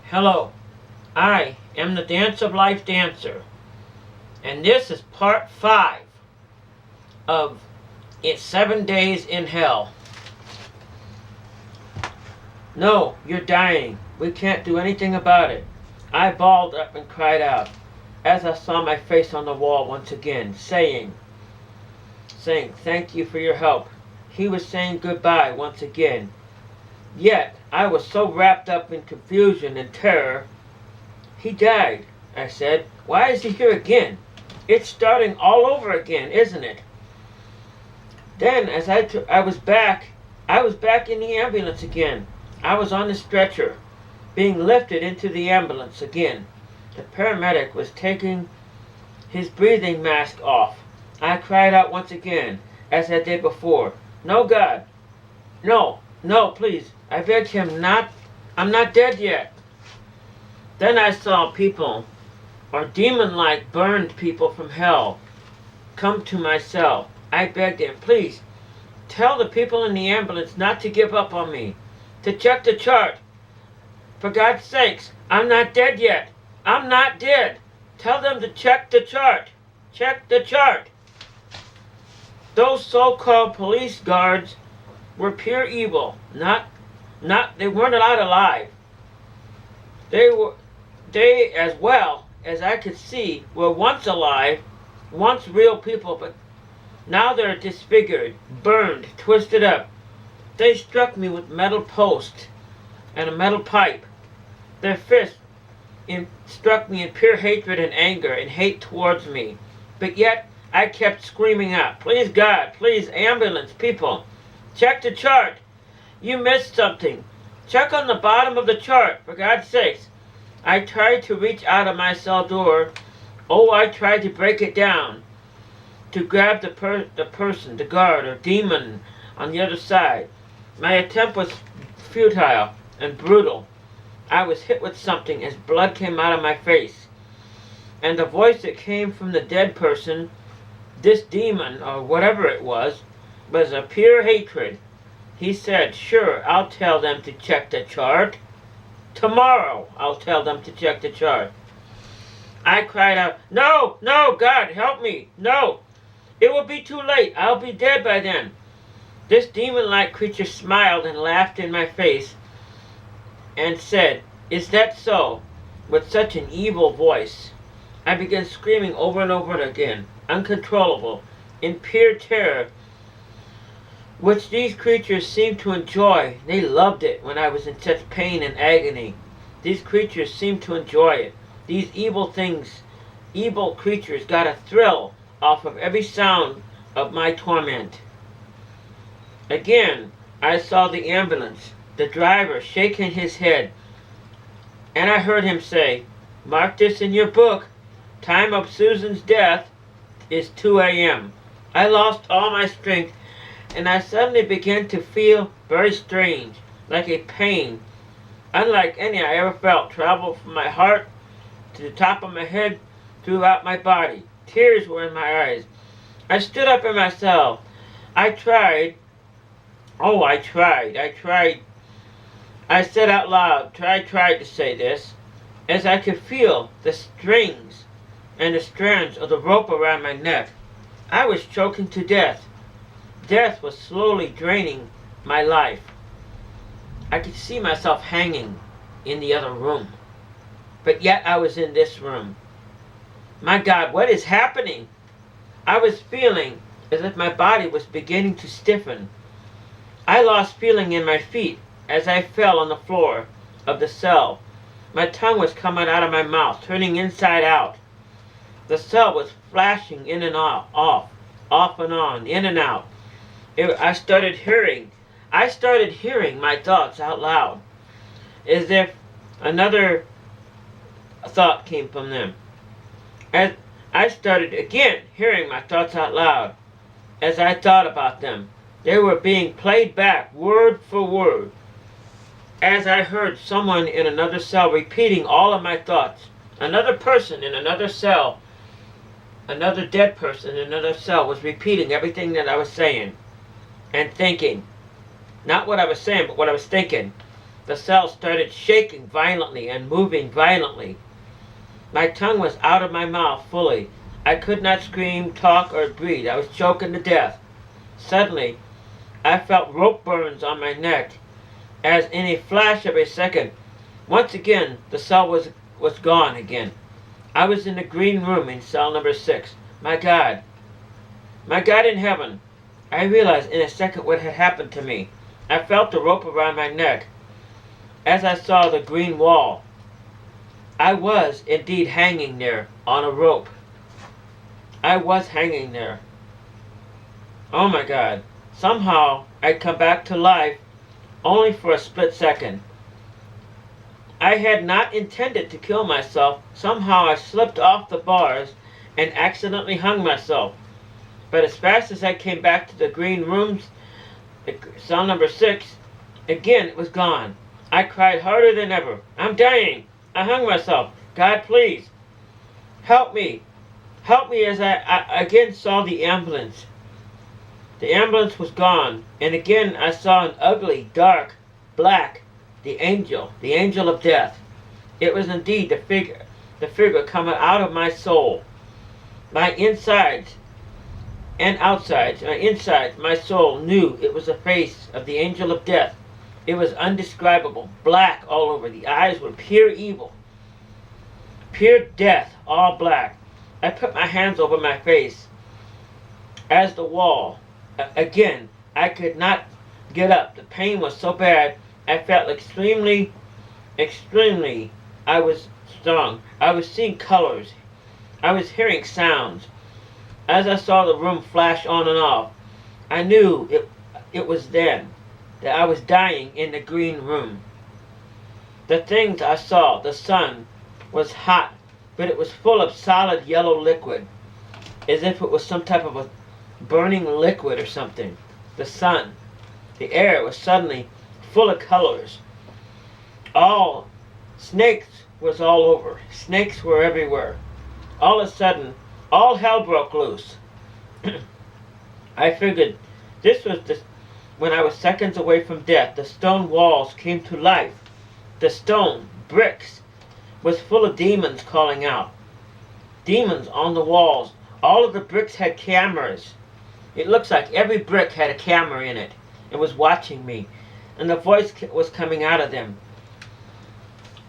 Hello, I am the Dance of Life dancer, and this is part 5 of It's 7 Days in Hell. No, you're dying. We can't do anything about it. I bawled up and cried out as I saw my face on the wall once again, saying, thank you for your help. He was saying goodbye once again. Yet, I was so wrapped up in confusion and terror. He died, I said. Why is he here again? It's starting all over again, isn't it? Then, as I was back in the ambulance again. I was on the stretcher, being lifted into the ambulance again. The paramedic was taking his breathing mask off. I cried out once again, as I did before. No, God. No, please. I begged him not. I'm not dead yet. Then I saw people, or demon-like burned people from hell, come to my cell. I begged him, please, tell the people in the ambulance not to give up on me, to check the chart. For God's sakes, I'm not dead yet. I'm not dead. Tell them to check the chart. Check the chart. Those so-called police guards were pure evil. They weren't allowed alive. They, as well as I could see, were once alive, once real people, but now they're disfigured, burned, twisted up. They struck me with metal posts and a metal pipe. Their fists struck me in pure hatred and anger and hate towards me. But yet, I kept screaming out, please God, please ambulance people, check the chart. You missed something. Check on the bottom of the chart, for God's sakes. I tried to reach out of my cell door. Oh, I tried to break it down, to grab the person, the guard or demon on the other side. My attempt was futile and brutal. I was hit with something as blood came out of my face. And the voice that came from the dead person, this demon or whatever it was a pure hatred. He said, sure, I'll tell them to check the chart. Tomorrow, I'll tell them to check the chart. I cried out, no, God, help me, no. It will be too late. I'll be dead by then. This demon-like creature smiled and laughed in my face and said, is that so? With such an evil voice. I began screaming over and over again, uncontrollable, in pure terror, which these creatures seemed to enjoy. They loved it when I was in such pain and agony. These creatures seemed to enjoy it. These evil creatures got a thrill off of every sound of my torment. Again, I saw the ambulance, the driver shaking his head, and I heard him say, mark this in your book. Time of Susan's death is 2 a.m. I lost all my strength, and I suddenly began to feel very strange, like a pain, unlike any I ever felt, travel from my heart to the top of my head, throughout my body. Tears were in my eyes. I stood up in my cell. I said out loud, I tried to say this, as I could feel the strings and the strands of the rope around my neck. I was choking to death. Death was slowly draining my life. I could see myself hanging in the other room. But yet I was in this room. My God, what is happening? I was feeling as if my body was beginning to stiffen. I lost feeling in my feet as I fell on the floor of the cell. My tongue was coming out of my mouth, turning inside out. The cell was flashing in and off and on, in and out. I started hearing my thoughts out loud, as if another thought came from them. As I started again hearing my thoughts out loud, as I thought about them, they were being played back word for word, as I heard someone in another cell repeating all of my thoughts. Another person in another cell, another dead person in another cell was repeating everything that I was saying and thinking. Not what I was saying, but what I was thinking. The cell started shaking violently and moving violently. My tongue was out of my mouth fully. I could not scream, talk, or breathe. I was choking to death. Suddenly, I felt rope burns on my neck, as in a flash of a second, once again, the cell was gone again. I was in the green room in cell number 6. My God in heaven, I realized in a second what had happened to me. I felt the rope around my neck as I saw the green wall. I was indeed hanging there on a rope. I was hanging there. Oh my God. Somehow I'd come back to life only for a split second. I had not intended to kill myself. Somehow I slipped off the bars and accidentally hung myself. But as fast as I came back to the green rooms, cell number 6, again it was gone. I cried harder than ever. I'm dying. I hung myself. God, please, help me. Help me, as I again saw the ambulance. The ambulance was gone, and again I saw an ugly, dark, black, the angel of death. It was indeed the figure coming out of my soul. My insides and outsides, my soul knew it was the face of the angel of death. It was indescribable, black all over. The eyes were pure evil, pure death, all black. I put my hands over my face as the wall. Again, I could not get up. The pain was so bad. I felt extremely, I was stung. I was seeing colors. I was hearing sounds. As I saw the room flash on and off, I knew it was then that I was dying in the green room. The things I saw, the sun was hot, but it was full of solid yellow liquid, as if it was some type of a burning liquid or something. The sun, the air was suddenly full of colors. All snakes was all over. Snakes were everywhere. All of a sudden, all hell broke loose. I figured this was when I was seconds away from death. The stone walls came to life. The stone, bricks, was full of demons calling out. Demons on the walls. All of the bricks had cameras. It looks like every brick had a camera in it. It was watching me. And the voice was coming out of them.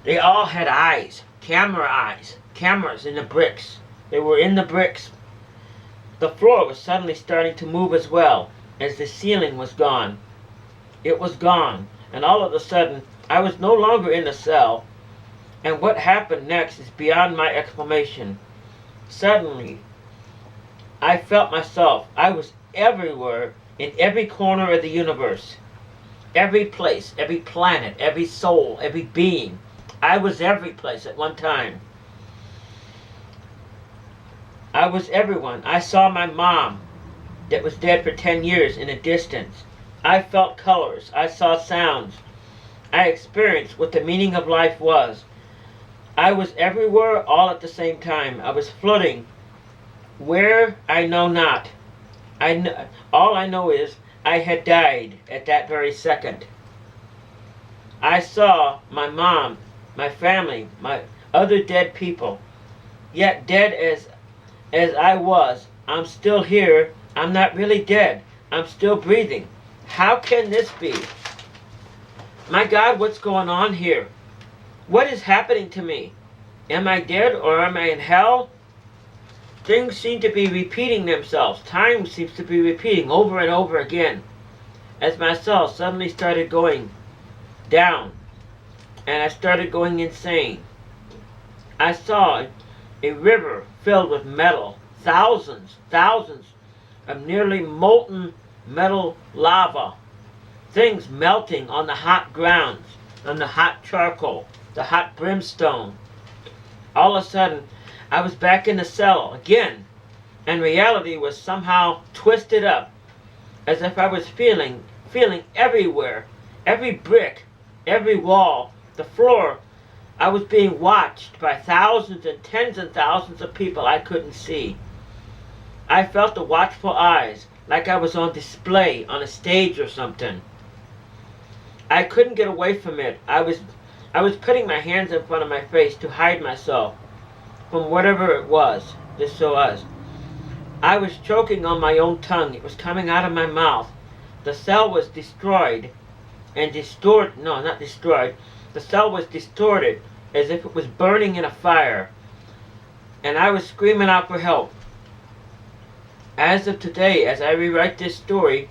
They all had eyes. Camera eyes. Cameras in the bricks. They were in the bricks. The floor was suddenly starting to move as well, as the ceiling was gone. It was gone. And all of a sudden, I was no longer in the cell. And what happened next is beyond my explanation. Suddenly, I felt myself. I was everywhere, in every corner of the universe. Every place, every planet, every soul, every being. I was every place at one time. I was everyone. I saw my mom that was dead for 10 years in a distance. I felt colors. I saw sounds. I experienced what the meaning of life was. I was everywhere all at the same time. I was floating. Where, I know not. All I know is I had died at that very second. I saw my mom, my family, my other dead people. Yet dead as I was, I'm still here. I'm not really dead. I'm still breathing. How can this be? My God, what's going on here? What is happening to me? Am I dead or am I in hell? Things seem to be repeating themselves. Time seems to be repeating over and over again. As my cells suddenly started going down and I started going insane. I saw a river filled with metal. Thousands of nearly molten metal lava. Things melting on the hot grounds, on the hot charcoal, the hot brimstone. All of a sudden, I was back in the cell again, and reality was somehow twisted up, as if I was feeling everywhere, every brick, every wall, the floor. I was being watched by thousands and tens and thousands of people I couldn't see. I felt the watchful eyes, like I was on display on a stage or something. I couldn't get away from it. I was putting my hands in front of my face to hide myself from whatever it was. This was. I was choking on my own tongue. It was coming out of my mouth. The cell was destroyed and distorted. No, not destroyed. The cell was distorted as if it was burning in a fire. And I was screaming out for help. As of today, as I rewrite this story,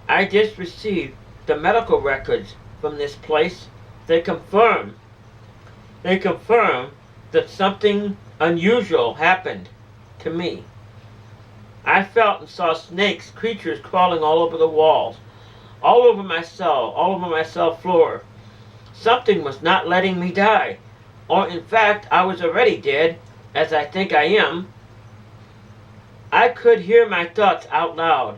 I just received the medical records from this place. They confirm that something unusual happened to me. I felt and saw snakes, creatures crawling all over the walls, all over my cell floor. Something was not letting me die. Or in fact, I was already dead, as I think I am. I could hear my thoughts out loud,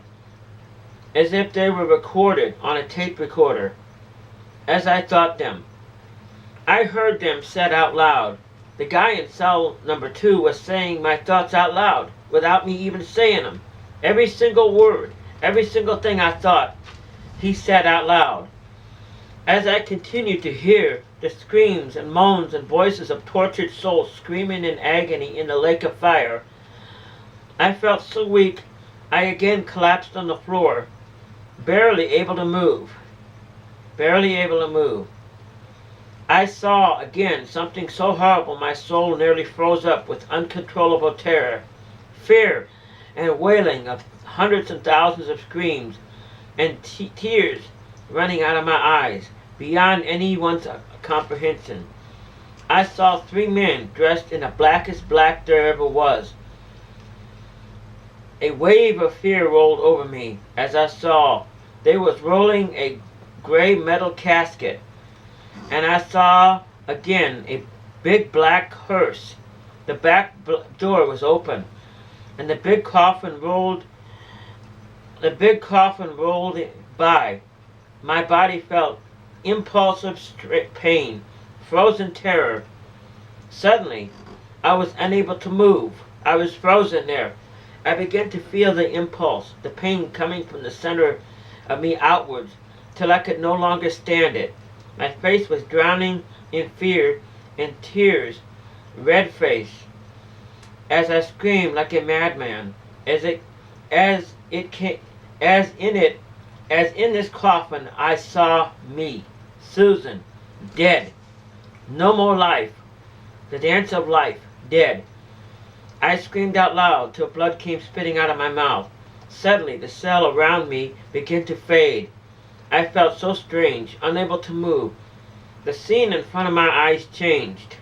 as if they were recorded on a tape recorder, as I thought them. I heard them said out loud. The guy in cell number 2 was saying my thoughts out loud, without me even saying them. Every single word, every single thing I thought, he said out loud. As I continued to hear the screams and moans and voices of tortured souls screaming in agony in the lake of fire, I felt so weak, I again collapsed on the floor, barely able to move. Barely able to move. I saw again something so horrible my soul nearly froze up with uncontrollable terror, fear, and wailing of hundreds and thousands of screams, and tears running out of my eyes, beyond anyone's comprehension. I saw 3 men dressed in the blackest black there ever was. A wave of fear rolled over me as I saw they was rolling a gray metal casket, and I saw again a big black hearse. The back door was open, and the big coffin rolled by. My body felt impulsive pain, frozen terror. Suddenly, I was unable to move. I was frozen there. I began to feel the impulse, the pain coming from the center of me outwards, till I could no longer stand it. My face was drowning in fear and tears, red face, as I screamed like a madman, as in this coffin I saw me, Susan, dead. No more life. The dance of life, dead. I screamed out loud till blood came spitting out of my mouth. Suddenly the cell around me began to fade. I felt so strange, unable to move. The scene in front of my eyes changed.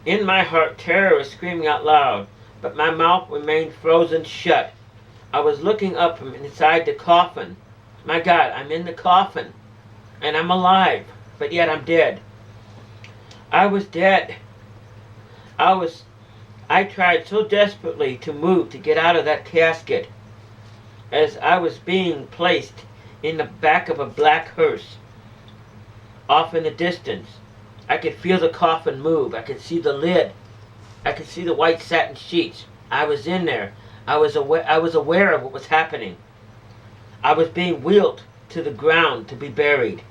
In my heart, terror was screaming out loud, but my mouth remained frozen shut. I was looking up from inside the coffin. My God, I'm in the coffin, and I'm alive, but yet I'm dead. I was dead. I tried so desperately to move, to get out of that casket, as I was being placed in the back of a black hearse. Off in the distance, I could feel the coffin move. I could see the lid. I could see the white satin sheets. I was in there. I was aware of what was happening. I was being wheeled to the ground to be buried.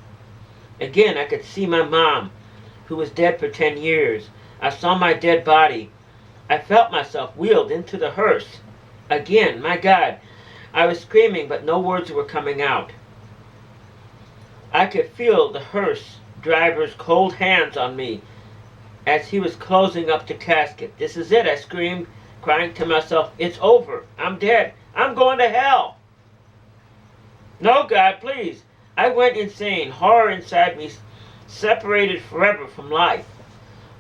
Again, I could see my mom, who was dead for 10 years. I saw my dead body. I felt myself wheeled into the hearse. Again, my God, I was screaming, but no words were coming out. I could feel the hearse driver's cold hands on me as he was closing up the casket. This is it, I screamed, crying to myself, it's over. I'm dead. I'm going to hell. No, God, please. I went insane. Horror inside me, separated forever from life.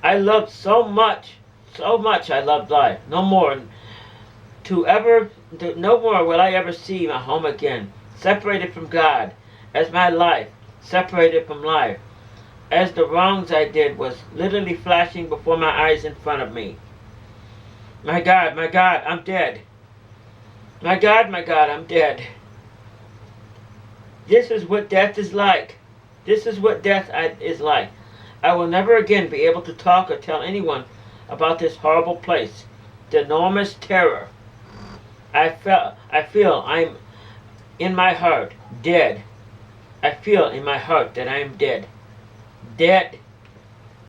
I loved so much I loved life. No more will I ever see my home again. Separated from God, as my life, separated from life. As the wrongs I did was literally flashing before my eyes in front of me. My God, I'm dead. My God, I'm dead. This is what death is like. This is what death is like. I will never again be able to talk or tell anyone about this horrible place. The enormous terror. I feel I'm in my heart, dead. I feel in my heart that I am dead. Dead